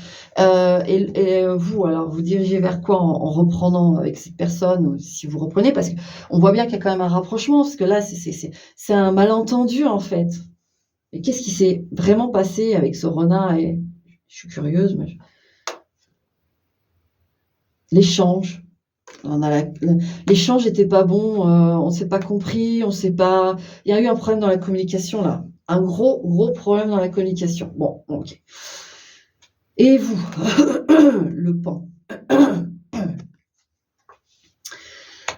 Speaker 1: Vous, alors, vous dirigez vers quoi en reprenant avec cette personne ou si vous reprenez? Parce qu'on voit bien qu'il y a quand même un rapprochement, parce que là, c'est un malentendu, en fait. Et qu'est-ce qui s'est vraiment passé avec ce renard et je suis curieuse, mais l'échange. On a l'échange était pas bon, on s'est pas compris, on s'est pas il y a eu un problème dans la communication là. Un gros, gros problème dans la communication. Bon, OK. Et vous, le pan.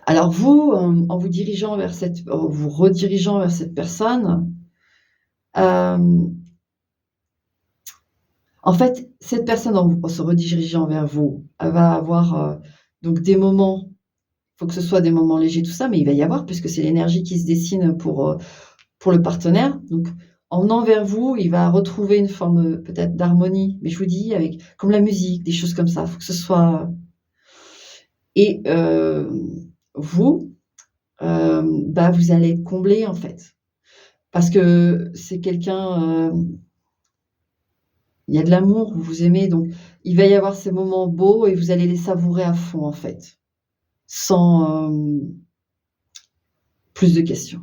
Speaker 1: Alors vous, en vous redirigeant vers cette personne, hem, en fait, cette personne en se redirigeant vers vous, elle va avoir, donc des moments. Faut que ce soit des moments légers, tout ça, mais il va y avoir puisque c'est l'énergie qui se dessine pour le partenaire. Donc, en venant vers vous, il va retrouver une forme, peut-être d'harmonie. Mais je vous dis avec comme la musique, des choses comme ça. Il faut que ce soit et vous, bah, vous allez être comblés, en fait. Parce que c'est quelqu'un, Il y a de l'amour, vous vous aimez, donc il va y avoir ces moments beaux et vous allez les savourer à fond, en fait, sans, plus de questions.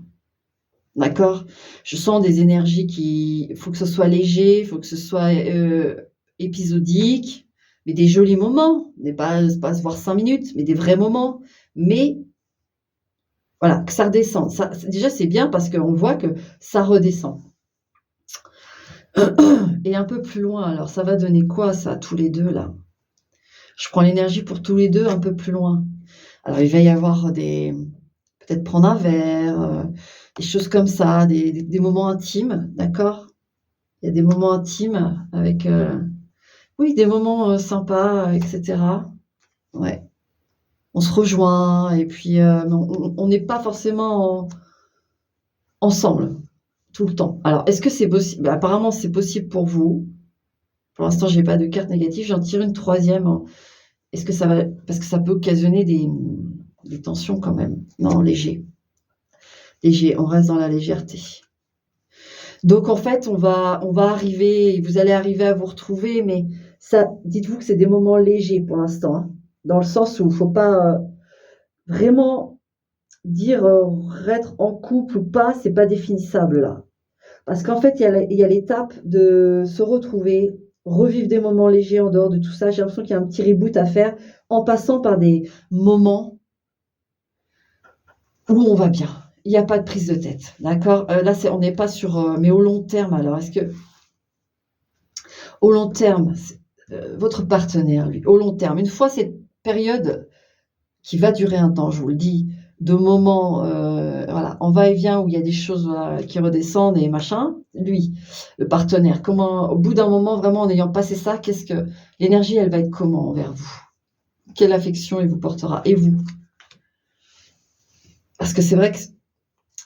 Speaker 1: D'accord? Je sens des énergies qui il faut que ce soit léger, il faut que ce soit, épisodique, mais des jolis moments, mais pas se voir 5 minutes, mais des vrais moments. Mais voilà, que ça redescende. Ça déjà, c'est bien parce qu'on voit que ça redescend. Et un peu plus loin, alors ça va donner quoi ça, tous les 2 là? Je prends l'énergie pour tous les 2 un peu plus loin. Alors il va y avoir des peut-être prendre un verre, des choses comme ça, des moments intimes, d'accord? Il y a des moments intimes avec, oui, des moments, sympas, et cetera. Ouais. On se rejoint et puis, mais on n'est pas forcément ensemble tout le temps. Alors est-ce que c'est possible? Bah, apparemment, c'est possible pour vous. Pour l'instant, j'ai pas de carte négative, j'en tire une troisième. Est-ce que ça va parce que ça peut occasionner des tensions quand même. Non, léger, léger, on reste dans la légèreté. Donc en fait, on va arriver vous allez arriver à vous retrouver, mais ça dites-vous que c'est des moments légers pour l'instant, hein. Dans le sens où il faut pas, vraiment dire, être en couple ou pas, c'est pas définissable là. Parce qu'en fait, il y a l'étape de se retrouver, revivre des moments légers en dehors de tout ça. J'ai l'impression qu'il y a un petit reboot à faire en passant par des moments où on va bien. Il y a pas de prise de tête, d'accord? Là, on n'est pas sur, mais au long terme alors, est-ce que au long terme, votre partenaire, lui, au long terme, une fois cette période qui va durer un temps, je vous le dis, de moments, voilà, en va-et-vient où il y a des choses, voilà, qui redescendent et machin, lui, le partenaire, comment au bout d'un moment, vraiment en ayant passé ça, qu'est-ce que l'énergie, elle va être comment envers vous? Quelle affection il vous portera? Et vous? Parce que c'est vrai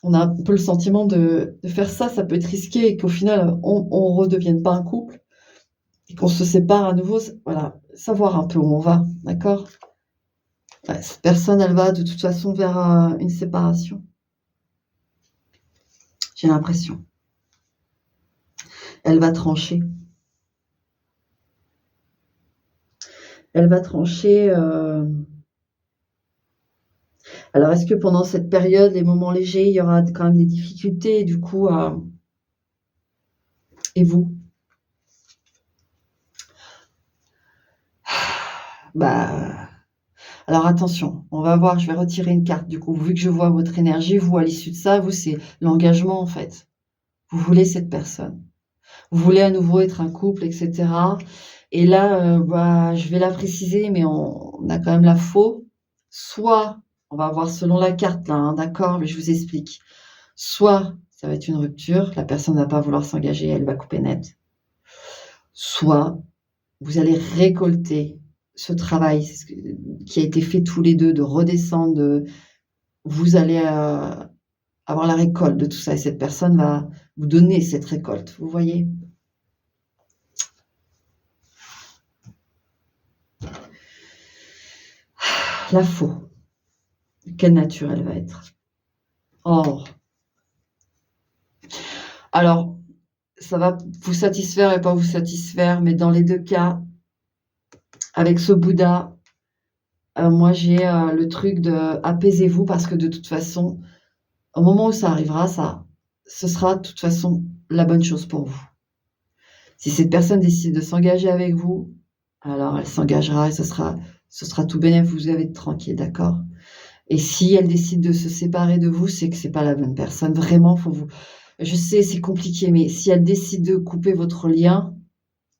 Speaker 1: qu'on a un peu le sentiment de faire ça, ça peut être risqué et qu'au final, on redevienne pas un couple et qu'on se sépare à nouveau, voilà, savoir un peu où on va, d'accord? Ouais, cette personne, elle va de toute façon vers, une séparation. J'ai l'impression. Elle va trancher. Elle va trancher, alors est-ce que pendant cette période, les moments légers, il y aura quand même des difficultés du coup à et vous? Bah, alors attention, on va voir, je vais retirer une carte du coup, vu que je vois votre énergie, vous, à l'issue de ça, vous, c'est l'engagement en fait. Vous voulez cette personne. Vous voulez à nouveau être un couple et cetera et là, bah, je vais la préciser, mais on a quand même la faux. Soit, on va voir selon la carte là, hein, d'accord? Mais je vous explique. Soit ça va être une rupture, la personne va pas vouloir s'engager, elle va couper net. Soit vous allez récolter ce travail, c'est ce qui a été fait tous les 2 de redescendre, vous allez, avoir la récolte de tout ça et cette personne va vous donner cette récolte, vous voyez? La faux, de quelle nature elle va être? Or, alors ça va vous satisfaire et pas vous satisfaire, mais dans les 2 cas, avec ce Bouddha, moi j'ai, le truc de apaisez-vous parce que de toute façon, au moment où ça arrivera, ce sera de toute façon la bonne chose pour vous. Si cette personne décide de s'engager avec vous, alors elle s'engagera et ce sera tout bénef, vous allez être tranquille, d'accord? Et si elle décide de se séparer de vous, c'est que c'est pas la bonne personne. Vraiment, faut vous je sais, c'est compliqué, mais si elle décide de couper votre lien,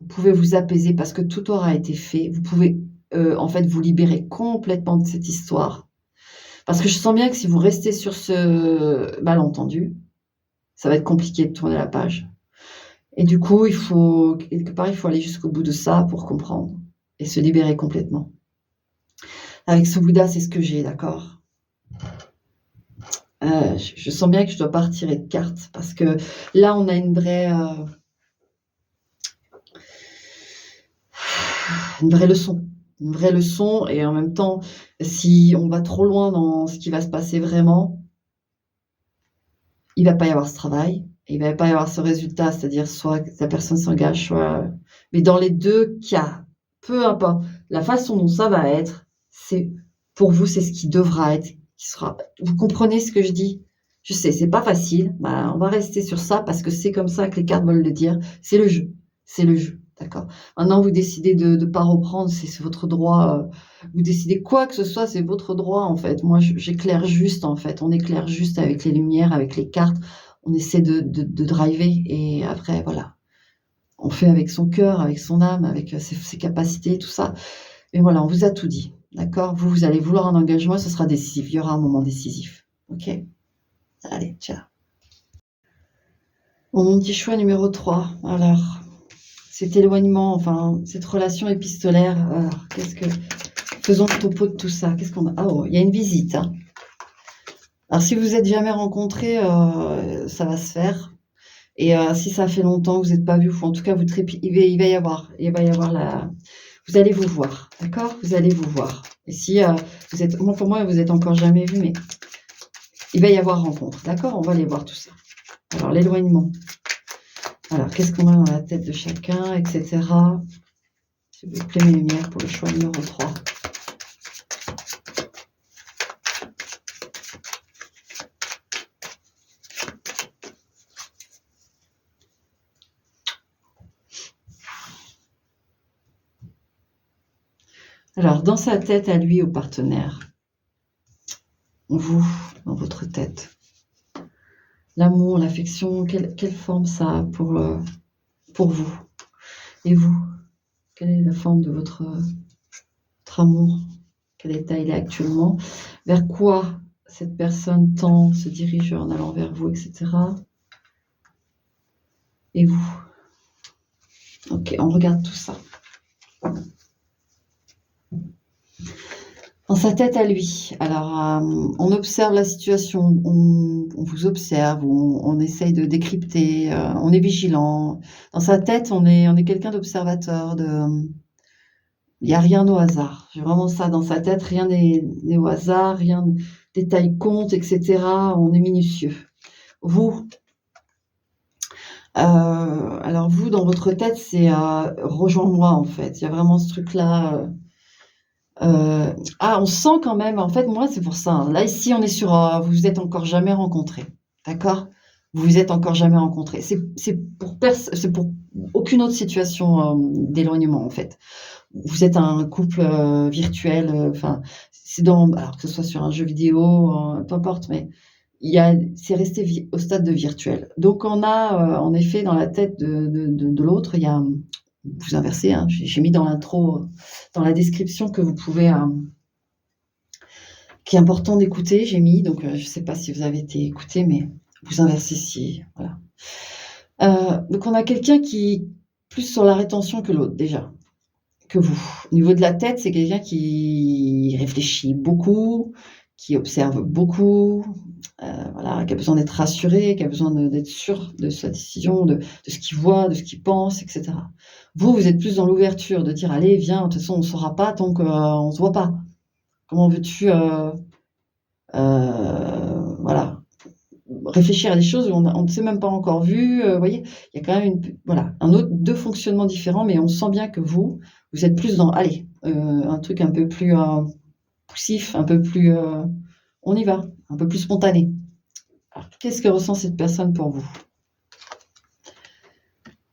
Speaker 1: vous pouvez vous apaiser parce que tout aura été fait. Vous pouvez, en fait, vous libérer complètement de cette histoire. Parce que je sens bien que si vous restez sur ce malentendu, ça va être compliqué de tourner la page. Et du coup, quelque part, il faut aller jusqu'au bout de ça pour comprendre et se libérer complètement. Avec ce Bouddha, c'est ce que j'ai, d'accord? Je sens bien que je dois pas retirer de cartes parce que là, on a une vraie leçon. Une vraie leçon et en même temps, si on va trop loin dans ce qui va se passer vraiment, il va pas y avoir ce travail, il va pas y avoir ce résultat, c'est-à-dire soit que la personne s'engage, soit Mais dans les 2 cas, peu importe la façon dont ça va être, c'est pour vous, c'est ce qui devra être, qui sera vous comprenez ce que je dis? Je sais, c'est pas facile, bah, on va rester sur ça parce que c'est comme ça que les cartes veulent le dire. C'est le jeu, d'accord? Maintenant vous décidez de pas reprendre, c'est votre droit, vous décidez quoi que ce soit, c'est votre droit, en fait. Moi, j'éclaire juste, en fait. On éclaire juste avec les lumières, avec les cartes. On essaie de driver et après voilà, on fait avec son cœur, avec son âme, avec, ses capacités, tout ça. Et voilà, on vous a tout dit, d'accord? Vous, vous allez vouloir un engagement, ce sera décisif. Il y aura un moment décisif. OK? Allez, ciao. Bon, mon petit choix numéro 3. Alors, cet éloignement, enfin, cette relation épistolaire, alors qu'est-ce que faisons le topo de tout ça. Qu'est-ce qu'on a? Ah oh, il y a une visite, hein. Alors si vous êtes jamais rencontrés, ça va se faire et si ça fait longtemps que vous êtes pas vus ou en tout cas vous trépi il va y avoir la vous allez vous voir, d'accord? Vous allez vous voir et si, vous êtes moi pour moi vous êtes encore jamais vus, mais il va y avoir rencontre, d'accord? On va aller voir tout ça. Alors l'éloignement. Alors qu'est-ce qu'on a dans la tête de chacun et cetera? S'il vous plaît mes lumières pour le choix numéro 3. Alors dans sa tête à lui, au partenaire, vous, dans votre tête, l'amour, l'affection, quelle forme ça a pour vous? Et vous, quelle est la forme de votre amour? Quel état il est actuellement? Vers quoi cette personne tend, se dirige en allant vers vous, etc. Et vous? Ok, on regarde tout ça. Dans sa tête à lui, alors on observe la situation, on vous observe, on essaye de décrypter, on est vigilant. Dans sa tête, on est quelqu'un d'observateur, il n'y a rien au hasard. J'ai vraiment ça dans sa tête, rien n'est au hasard, rien, détail compte, etc. On est minutieux. Vous, alors vous, dans votre tête, c'est rejoins-moi en fait. Il y a vraiment ce truc-là. On sent quand même, en fait, moi, c'est pour ça. Hein. Là, ici, on est sur, vous vous êtes encore jamais rencontrés, d'accord? Vous vous êtes encore jamais rencontrés. C'est pour aucune autre situation d'éloignement, en fait. Vous êtes un couple virtuel, enfin, alors que ce soit sur un jeu vidéo, peu importe, mais c'est resté au stade de virtuel. Donc, on a en effet dans la tête de l'autre, il y a vous inversez, hein, j'ai mis dans l'intro, dans la description que vous pouvez, qui est important d'écouter, j'ai mis, donc je ne sais pas si vous avez été écouté, mais vous inversez ici, voilà. Donc on a quelqu'un qui est plus sur la rétention que l'autre déjà, que vous. Au niveau de la tête, c'est quelqu'un qui réfléchit beaucoup, qui observe beaucoup, voilà, qui a besoin d'être rassuré, qui a besoin d'être sûr de sa décision, de ce qu'il voit, de ce qu'il pense, etc. Vous êtes plus dans l'ouverture, de dire allez, viens, de toute façon, on ne saura pas tant qu'on ne se voit pas. Comment veux-tu voilà, réfléchir à des choses où on ne s'est même pas encore vu, vous voyez, il y a quand même voilà, deux fonctionnements différents, mais on sent bien que vous êtes plus dans allez, un truc un peu plus poussif, un peu plus on y va, un peu plus spontané. Alors, qu'est-ce que ressent cette personne pour vous?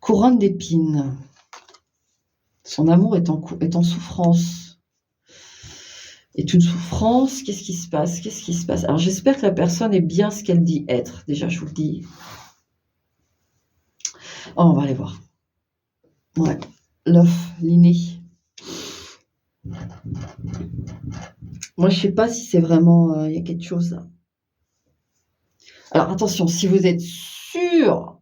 Speaker 1: Couronne d'épines. Son amour est en souffrance. Est une souffrance. Qu'est-ce qui se passe? Qu'est-ce qui se passe? Alors, j'espère que la personne est bien ce qu'elle dit être. Déjà, je vous le dis. Oh, on va aller voir. Ouais. L'œuf, l'inné. Moi, je ne sais pas si c'est vraiment... il y a quelque chose là. Alors, attention, si vous êtes sûr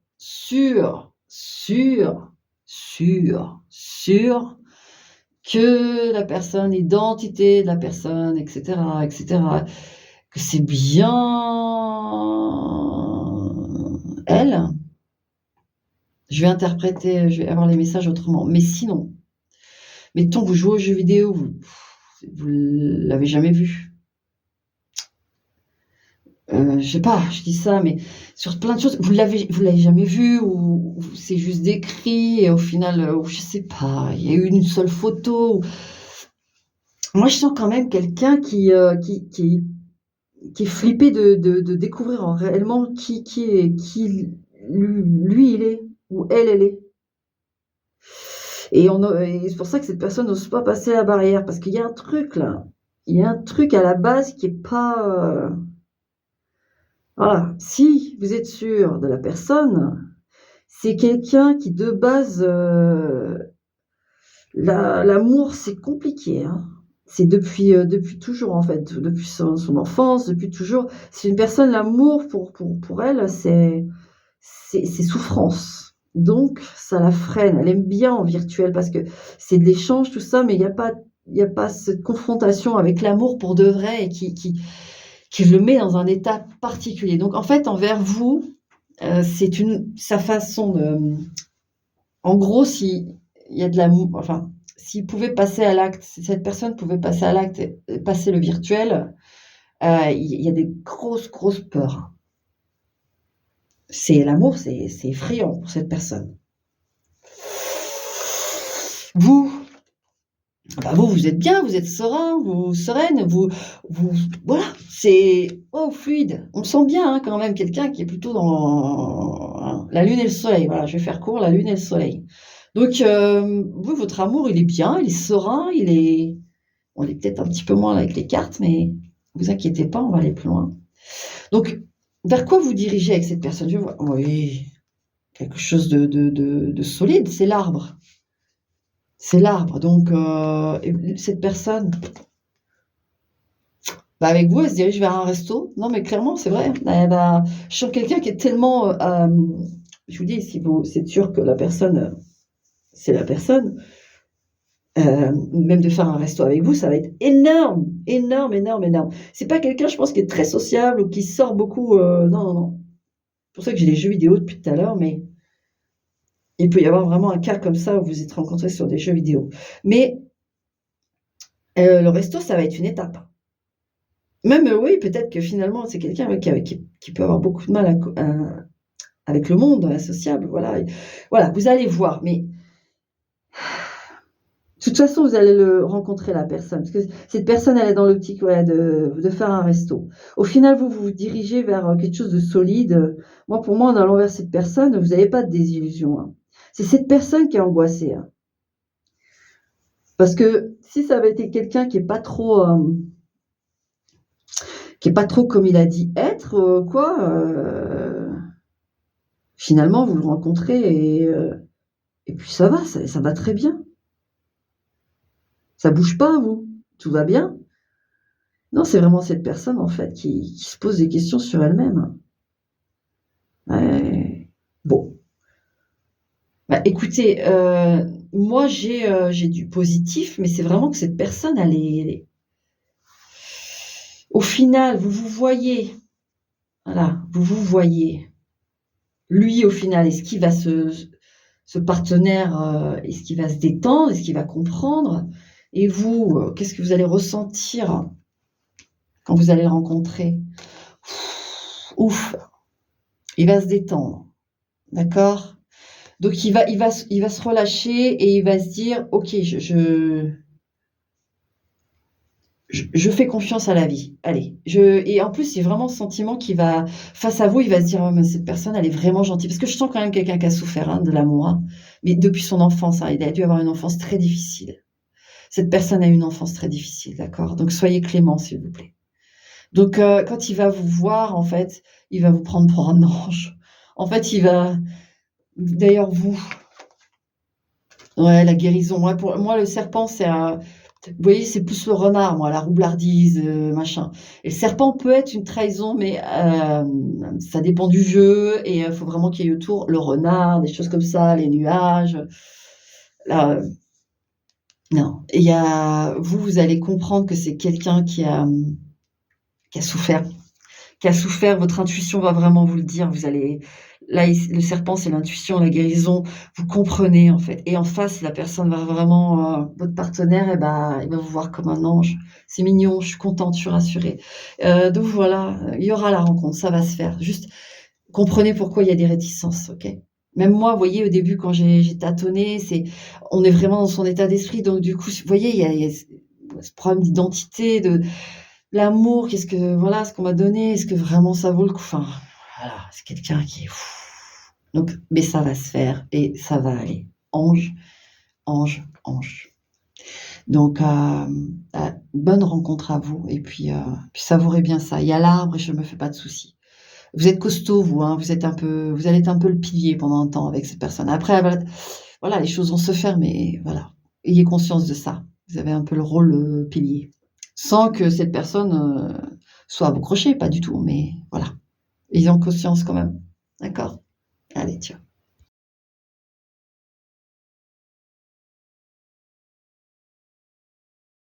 Speaker 1: que la personne, l'identité de la personne, etc., que c'est bien elle, je vais avoir les messages autrement. Mais sinon, mettons, vous jouez aux jeux vidéo, vous l'avez jamais vu. Je sais pas, je dis ça, mais sur plein de choses, vous l'avez jamais vu ou c'est juste décrit et au final, ou je sais pas, il y a eu une seule photo ou moi je sens quand même quelqu'un qui est flippé de découvrir en réellement lui il est ou elle est. Et c'est pour ça que cette personne n'ose pas passer la barrière parce qu'il y a un truc là. Il y a un truc à la base qui est pas, voilà. Si vous êtes sûr de la personne, c'est quelqu'un qui de base, l'amour c'est compliqué, hein. C'est depuis toujours en fait, depuis son enfance, depuis toujours. C'est une personne, l'amour pour elle, c'est souffrance. Donc ça la freine. Elle aime bien en virtuel parce que c'est de l'échange, tout ça, mais il y a pas cette confrontation avec l'amour pour de vrai et qui le met dans un état particulier. Donc en fait, envers vous, c'est sa façon de. En gros, si il y a de l'amour, enfin, s'il pouvait passer à l'acte, si cette personne pouvait passer à l'acte et passer le virtuel, il y a des grosses, grosses peurs. C'est l'amour, c'est effrayant pour cette personne. Vous, bah vous êtes bien, vous êtes serein, vous sereine, vous, voilà, c'est fluide. On sent bien quand même quelqu'un qui est plutôt dans la lune et le soleil. Voilà, je vais faire court, la lune et le soleil. Donc, vous, votre amour, il est bien, il est serein, on est peut-être un petit peu moins là avec les cartes, mais vous inquiétez pas, on va aller plus loin. Donc, vers quoi vous dirigez avec cette personne? Je vois, oui, quelque chose de solide, c'est l'arbre. C'est l'arbre. Donc, cette personne, bah avec vous, elle se dirige vers un resto. Non, mais clairement, c'est vrai. Je sens quelqu'un qui est tellement. Je vous dis, si vous êtes sûr que la personne, c'est la personne, même de faire un resto avec vous, ça va être énorme, énorme, énorme, énorme. C'est pas quelqu'un, je pense, qui est très sociable ou qui sort beaucoup. Non, non, non. C'est pour ça que j'ai les jeux vidéo depuis tout à l'heure, mais il peut y avoir vraiment un cas comme ça où vous vous êtes rencontrés sur des jeux vidéo. Mais le resto, ça va être une étape. Même, oui, peut-être que finalement, c'est quelqu'un qui peut avoir beaucoup de mal avec le monde, sociable, voilà. Voilà, vous allez voir, mais de toute façon, vous allez le rencontrer, la personne, parce que cette personne, elle est dans l'optique, ouais, de faire un resto. Au final, vous vous dirigez vers quelque chose de solide. Moi, pour moi, en allant vers cette personne, vous n'avez pas de désillusion, hein. C'est cette personne qui est angoissée, hein. Parce que si ça avait été quelqu'un qui est pas trop comme il a dit être, finalement, vous le rencontrez et puis ça va très bien. Ça bouge pas, vous. Tout va bien. Non, c'est vraiment cette personne, en fait, qui se pose des questions sur elle-même. Ouais. Bon. Bah, écoutez, moi, j'ai du positif, mais c'est vraiment que cette personne, au final, vous vous voyez. Voilà, vous vous voyez. Lui, au final, est-ce qu'il va ce partenaire, est-ce qu'il va se détendre? Est-ce qu'il va comprendre? Et vous, qu'est-ce que vous allez ressentir quand vous allez le rencontrer? Ouf, il va se détendre, d'accord? Donc il va se relâcher et il va se dire: «OK, je fais confiance à la vie. Allez, et en plus, c'est vraiment ce sentiment qui va face à vous, il va se dire: «Oh mais cette personne, elle est vraiment gentille». Parce que je sens quand même quelqu'un qui a souffert, hein, de l'amour, hein, mais depuis son enfance, hein, il a dû avoir une enfance très difficile. Cette personne a eu une enfance très difficile, d'accord? Donc soyez clément, s'il vous plaît. Donc quand il va vous voir, en fait, il va vous prendre pour un ange. En fait, il va d'ailleurs vous ouais, la guérison. Moi, pour moi, le serpent, vous voyez, c'est plus le renard, moi, la roublardise, machin. Et le serpent peut être une trahison, mais ça dépend du jeu et il faut vraiment qu'il y ait autour le renard, des choses comme ça, les nuages. Là, non. Et vous allez comprendre que c'est quelqu'un qui a souffert. Votre intuition va vraiment vous le dire. Vous allez là, le serpent, c'est l'intuition, la guérison. Vous comprenez, en fait. Et en face, la personne va vraiment, votre partenaire, et ben, il va vous voir comme un ange. C'est mignon, je suis contente, je suis rassurée. Donc voilà, il y aura la rencontre, ça va se faire. Juste comprenez pourquoi il y a des réticences, OK? Même moi, vous voyez, au début, quand j'ai tâtonné, on est vraiment dans son état d'esprit, donc du coup, vous voyez, il y a ce problème d'identité, de l'amour, qu'est-ce que voilà, ce qu'on m'a donné, est-ce que vraiment ça vaut le coup? Enfin, voilà, c'est quelqu'un qui est donc mais ça va se faire et ça va aller. Ange, ange, ange. Donc bonne rencontre à vous et puis savourez bien ça. Il y a l'arbre et je me fais pas de soucis. Vous êtes costaud vous, hein, vous allez être un peu le pilier pendant un temps avec cette personne. Après voilà, les choses vont se faire, mais voilà, ayez conscience de ça. Vous avez un peu le rôle, pilier. Sans que cette personne, soit à vos crochets, pas du tout, mais voilà. Ayez en conscience quand même. D'accord? Allez, ciao.